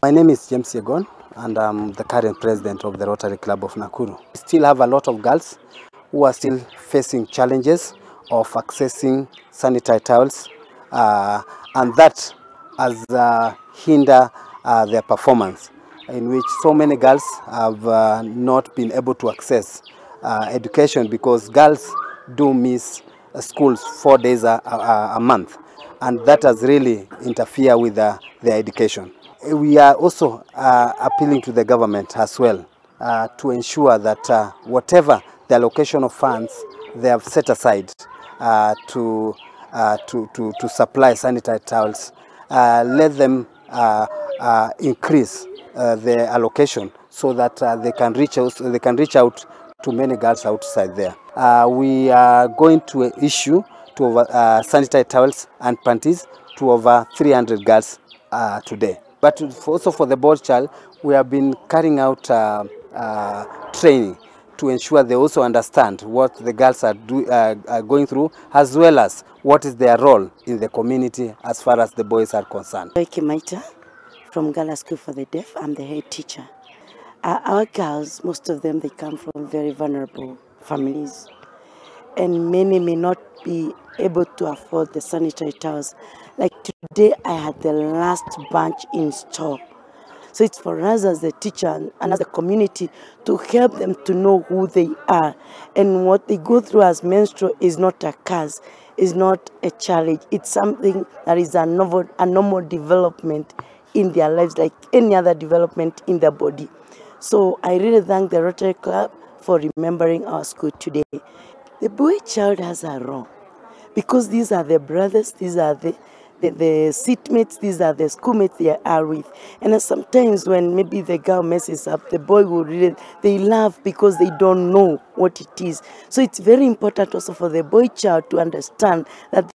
My name is James Yegon, and I'm the current president of the Rotary Club of Nakuru. We still have a lot of girls who are still facing challenges of accessing sanitary towels, and that has hindered their performance, in which so many girls have not been able to access education, because girls do miss schools 4 days a month, and that has really interfered with their education. We are also appealing to the government as well to ensure that whatever the allocation of funds they have set aside to supply sanitary towels, let them increase the allocation so that they can reach out to many girls outside there. We are going to issue sanitary towels and panties to over 300 girls today. But also for the board child, we have been carrying out training to ensure they also understand what the girls are going through, as well as what is their role in the community as far as the boys are concerned. Maita from Ngara School for the Deaf. I'm the head teacher. Our girls, most of them, they come from very vulnerable families, and many may not be able to afford the sanitary towels. Like today, I had the last bunch in store. So it's for us as a teacher and as a community to help them to know who they are, and what they go through as menstrual is not a curse, is not a challenge. It's something that is a normal development in their lives, like any other development in their body. So I really thank the Rotary Club for remembering our school today. The boy child has a role, because these are the brothers, these are the seatmates, these are the schoolmates they are with. And sometimes when maybe the girl messes up, the boy will really, they laugh because they don't know what it is. So it's very important also for the boy child to understand that